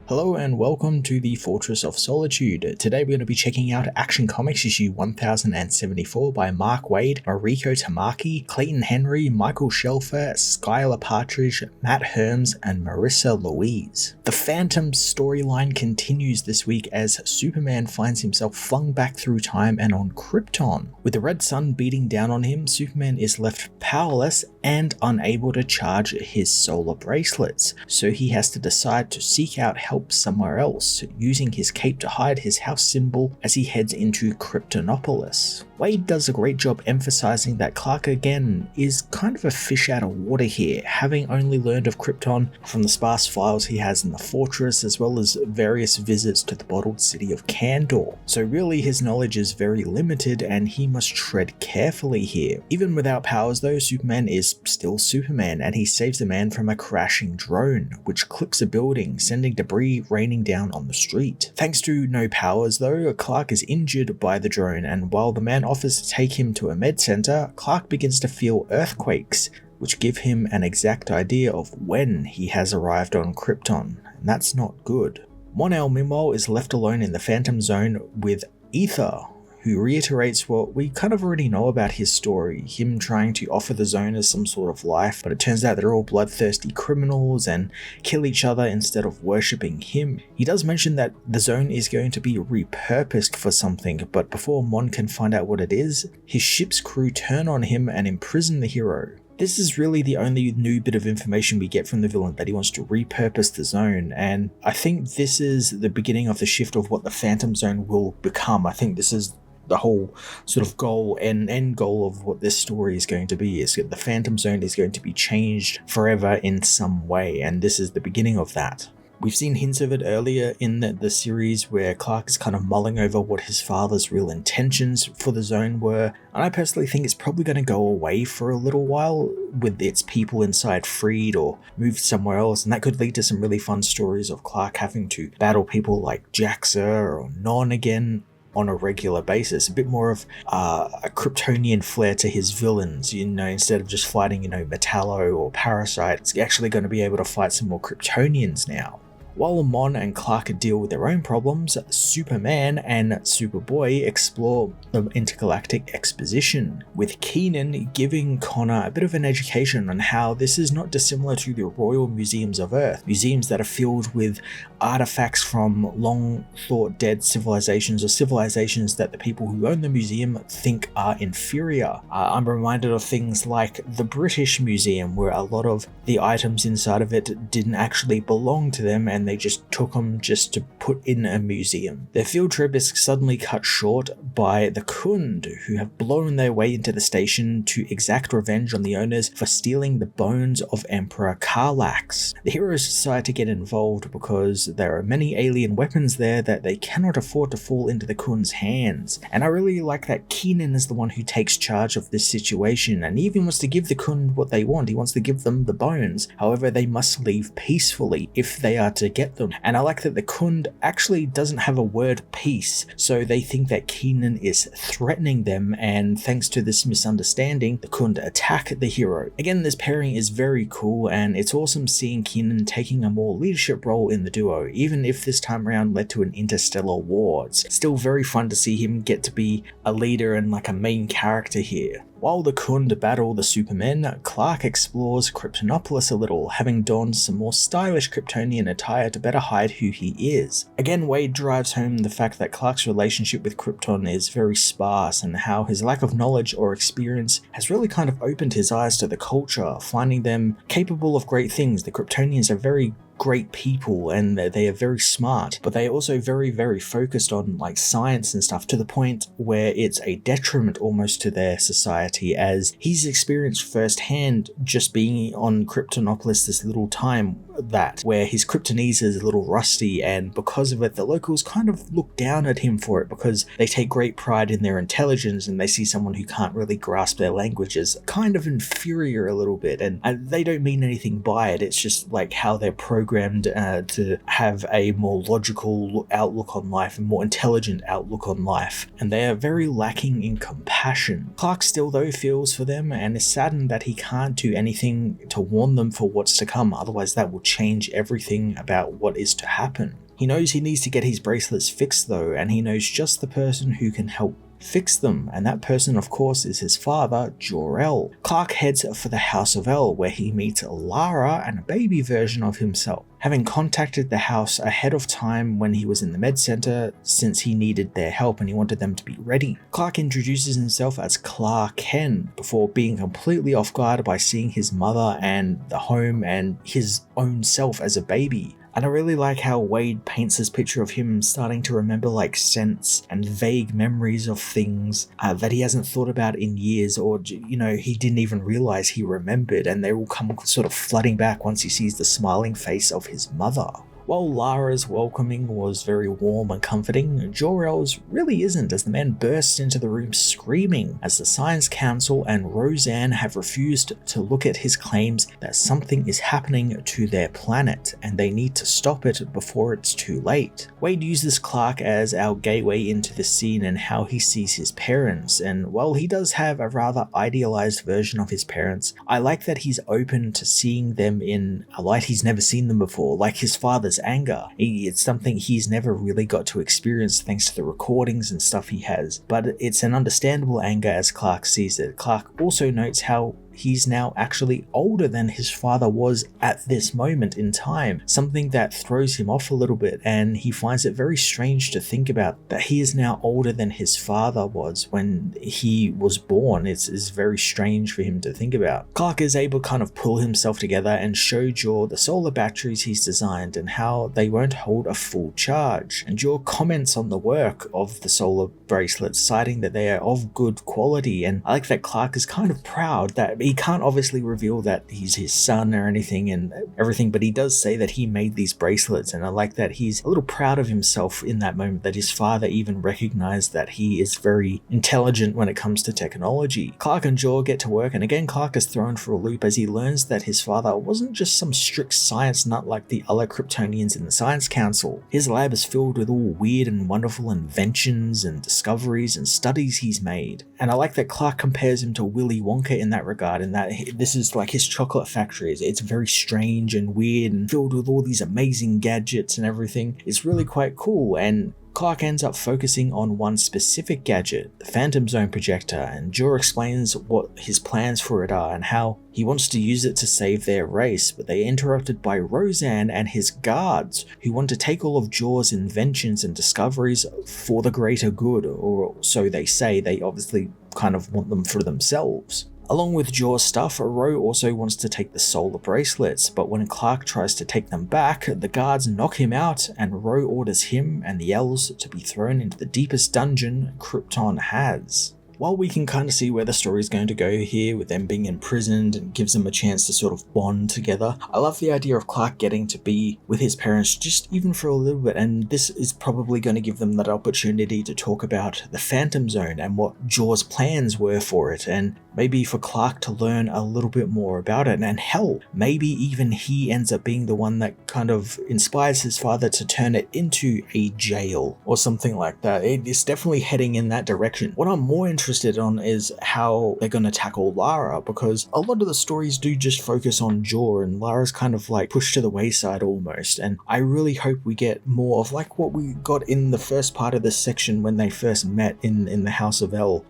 Hello and welcome to the Fortress of Solitude. Today we're going to be checking out Action Comics issue 1074 by Mark Waid, Mariko Tamaki, Clayton Henry, Michael Shelfer, Skylar Partridge, Matt Herms, and Marissa Louise. The Phantom storyline continues this week as Superman finds himself flung back through time and on Krypton. With the red sun beating down on him, Superman is left powerless and unable to charge his solar bracelets, so he has to decide to seek out help somewhere else, using his cape to hide his house symbol as he heads into Kryptonopolis. Waid does a great job emphasizing that Clark again is kind of a fish out of water here, having only learned of Krypton from the sparse files he has in the fortress, as well as various visits to the bottled city of Kandor. So really his knowledge is very limited and he must tread carefully here. Even without powers though, Superman is still Superman, and he saves the man from a crashing drone, which clips a building, sending debris raining down on the street. Thanks to no powers though, Clark is injured by the drone, and while the man offers to take him to a med center, Clark begins to feel earthquakes, which give him an exact idea of when he has arrived on Krypton, and that's not good. Mon-El meanwhile is left alone in the Phantom Zone with Ether, who reiterates what we kind of already know about his story, him trying to offer the zone as some sort of life, but it turns out they're all bloodthirsty criminals and kill each other instead of worshipping him. He does mention that the zone is going to be repurposed for something, but before Mon can find out what it is, his ship's crew turn on him and imprison the hero. This is really the only new bit of information we get from the villain, that he wants to repurpose the zone, and I think this is the beginning of the shift of what the Phantom Zone will become. I think this is the whole sort of goal and end goal of what this story is going to be, is that the Phantom Zone is going to be changed forever in some way, and this is the beginning of that. We've seen hints of it earlier in the series where Clark is kind of mulling over what his father's real intentions for the zone were, and I personally think it's probably going to go away for a little while with its people inside freed or moved somewhere else, and that could lead to some really fun stories of Clark having to battle people like Jaxa or Non again on a regular basis. A bit more of a Kryptonian flair to his villains, instead of just fighting, Metallo or Parasite, it's actually going to be able to fight some more Kryptonians now. While Mon and Clark deal with their own problems, Superman and Superboy explore the intergalactic exposition, with Keenan giving Connor a bit of an education on how this is not dissimilar to the Royal Museums of Earth, museums that are filled with artifacts from long thought dead civilizations, or civilizations that the people who own the museum think are inferior. I'm reminded of things like the British Museum, where a lot of the items inside of it didn't actually belong to them, and they just took them just to put in a museum. Their field trip is suddenly cut short by the Kund, who have blown their way into the station to exact revenge on the owners for stealing the bones of Emperor Karlax. The heroes decide to get involved because there are many alien weapons there that they cannot afford to fall into the Kund's hands, and I really like that Keenan is the one who takes charge of this situation, and he even wants to give the Kund what they want. He wants to give them the bones, however they must leave peacefully if they are to get them. And I like that the Kund actually doesn't have a word peace, so they think that Keenan is threatening them, and thanks to this misunderstanding, the Kund attack the hero. Again, this pairing is very cool, and it's awesome seeing Keenan taking a more leadership role in the duo, even if this time around led to an interstellar war. It's still very fun to see him get to be a leader and like a main character here. While the Kund battle the Supermen, Clark explores Kryptonopolis a little, having donned some more stylish Kryptonian attire to better hide who he is. Again, Waid drives home the fact that Clark's relationship with Krypton is very sparse, and how his lack of knowledge or experience has really kind of opened his eyes to the culture, finding them capable of great things. The Kryptonians are very great people and they are very smart, but they are also very, very focused on like science and stuff, to the point where it's a detriment almost to their society, as he's experienced firsthand just being on Kryptonopolis this little time, that where his Kryptonese is a little rusty, and because of it the locals kind of look down at him for it, because they take great pride in their intelligence and they see someone who can't really grasp their language as kind of inferior a little bit, and they don't mean anything by it. It's just like how they're programmed programmed to have a more logical outlook on life, a more intelligent outlook on life, and they are very lacking in compassion. Clark still though feels for them and is saddened that he can't do anything to warn them for what's to come, otherwise that will change everything about what is to happen. He knows he needs to get his bracelets fixed though, and he knows just the person who can help fix them, and that person of course is his father, Jor-El. Clark heads for the House of El, where he meets Lara and a baby version of himself. Having contacted the house ahead of time when he was in the med center, since he needed their help and he wanted them to be ready. Clark introduces himself as Clark Kent before being completely off guard by seeing his mother and the home and his own self as a baby. And I really like how Wade paints this picture of him starting to remember like scents and vague memories of things that he hasn't thought about in years, or he didn't even realize he remembered, and they will come sort of flooding back once he sees the smiling face of his mother. While Lara's welcoming was very warm and comforting, Jor-El's really isn't, as the man bursts into the room screaming as the Science Council and Roseanne have refused to look at his claims that something is happening to their planet and they need to stop it before it's too late. Wade uses Clark as our gateway into the scene and how he sees his parents, and while he does have a rather idealized version of his parents, I like that he's open to seeing them in a light he's never seen them before, like his father's anger. It's something he's never really got to experience thanks to the recordings and stuff he has, but it's an understandable anger as Clark sees it. Clark also notes how he's now actually older than his father was at this moment in time, something that throws him off a little bit, and he finds it very strange to think about that he is now older than his father was when he was born. It's very strange for him to think about. Clark is able to kind of pull himself together and show Jor the solar batteries he's designed and how they won't hold a full charge, and Jor comments on the work of the solar bracelets, citing that they are of good quality, and I like that Clark is kind of proud that he can't obviously reveal that he's his son or anything and everything, but he does say that he made these bracelets, and I like that he's a little proud of himself in that moment, that his father even recognized that he is very intelligent when it comes to technology. Clark and Jor get to work, and again Clark is thrown for a loop as he learns that his father wasn't just some strict science nut like the other Kryptonians in the Science Council. His lab is filled with all weird and wonderful inventions and discoveries and studies he's made, and I like that Clark compares him to Willy Wonka in that regard, and that this is like his chocolate factory. It's very strange and weird and filled with all these amazing gadgets and everything. It's really quite cool, and Clark ends up focusing on one specific gadget, the Phantom Zone projector, and Jor explains what his plans for it are and how he wants to use it to save their race, but they are interrupted by Roseanne and his guards, who want to take all of Jor's inventions and discoveries for the greater good, or so they say. They obviously kind of want them for themselves. Along with Jor's stuff, Ro also wants to take the solar bracelets, but when Clark tries to take them back, the guards knock him out, and Ro orders him and the Els to be thrown into the deepest dungeon Krypton has. While we can kind of see where the story is going to go here with them being imprisoned and gives them a chance to sort of bond together, I love the idea of Clark getting to be with his parents just even for a little bit, and this is probably going to give them that opportunity to talk about the Phantom Zone and what Jor's plans were for it, and maybe for Clark to learn a little bit more about it, and hell, maybe even he ends up being the one that kind of inspires his father to turn it into a jail or something like that. It's definitely heading in that direction. What I'm more interested on is how they're going to tackle Lara, because a lot of the stories do just focus on Jor, and Lara's kind of like pushed to the wayside almost, and I really hope we get more of like what we got in the first part of this section when they first met in the House of El,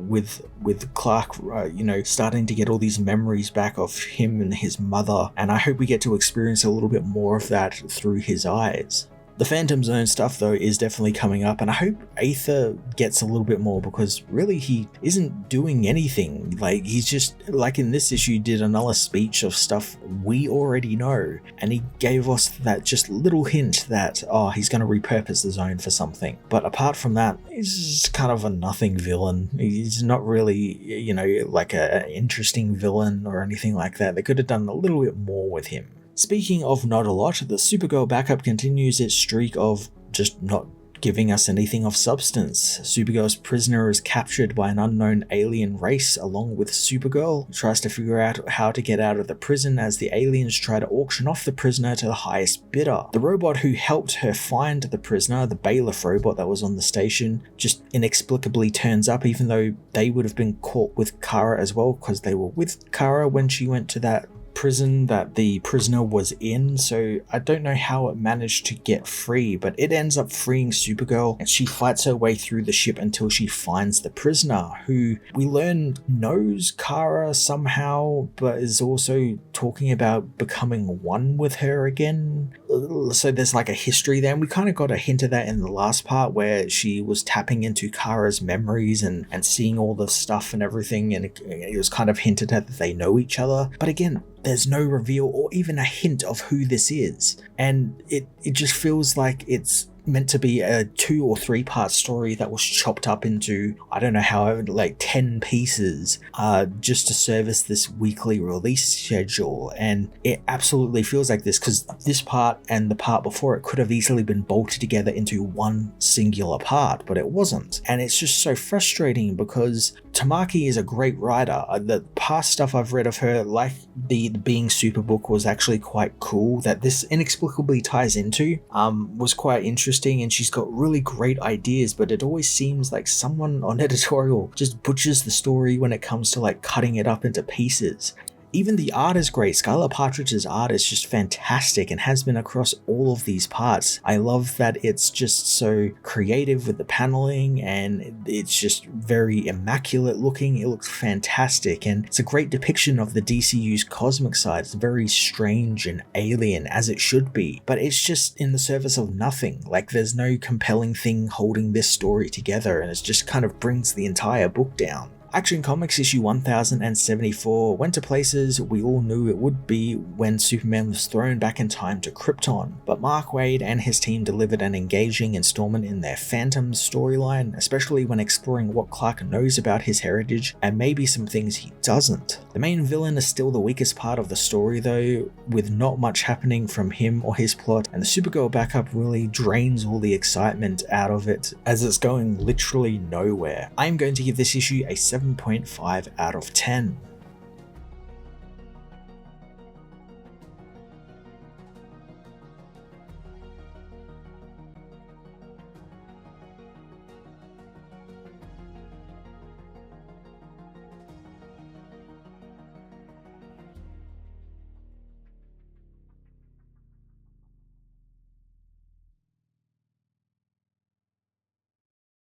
with Clark starting to get all these memories back of him and his mother, and I hope we get to experience a little bit more of that through his eyes. The Phantom Zone stuff though is definitely coming up, and I hope Aether gets a little bit more, because really he isn't doing anything. Like, he's just, like in this issue, did another speech of stuff we already know, and he gave us that just little hint that, he's going to repurpose the zone for something. But apart from that, he's just kind of a nothing villain. He's not really, like an interesting villain or anything like that. They could have done a little bit more with him. Speaking of not a lot, the Supergirl backup continues its streak of just not giving us anything of substance. Supergirl's prisoner is captured by an unknown alien race along with Supergirl, who tries to figure out how to get out of the prison as the aliens try to auction off the prisoner to the highest bidder. The robot who helped her find the prisoner, the bailiff robot that was on the station, just inexplicably turns up, even though they would have been caught with Kara as well, because they were with Kara when she went to that prison that the prisoner was in. So I don't know how it managed to get free, but it ends up freeing Supergirl, and she fights her way through the ship until she finds the prisoner, who we learn knows Kara somehow, but is also talking about becoming one with her again. So there's like a history there, and we kind of got a hint of that in the last part where she was tapping into Kara's memories and seeing all the stuff and everything, and it was kind of hinted at that they know each other. But again, there's no reveal or even a hint of who this is, and it just feels like it's meant to be a 2 or 3 part story that was chopped up into, I don't know how, like 10 pieces just to service this weekly release schedule. And it absolutely feels like this, because this part and the part before it could have easily been bolted together into one singular part, but it wasn't. And it's just so frustrating, because Tamaki is a great writer. The past stuff I've read of her, like the Being Super book, was actually quite cool, that this inexplicably ties into, was quite interesting, and she's got really great ideas, but it always seems like someone on editorial just butchers the story when it comes to like cutting it up into pieces. Even the art is great. Skylar Partridge's art is just fantastic and has been across all of these parts. I love that it's just so creative with the paneling, and it's just very immaculate looking. It looks fantastic, and it's a great depiction of the DCU's cosmic side. It's very strange and alien, as it should be, but it's just in the service of nothing. Like, there's no compelling thing holding this story together, and it just kind of brings the entire book down. Action Comics issue 1074 went to places we all knew it would be when Superman was thrown back in time to Krypton, but Mark Waid and his team delivered an engaging installment in their Phantoms storyline, especially when exploring what Clark knows about his heritage and maybe some things he doesn't. The main villain is still the weakest part of the story though, with not much happening from him or his plot, and the Supergirl backup really drains all the excitement out of it, as it's going literally nowhere. I'm going to give this issue a 7.5 out of 10.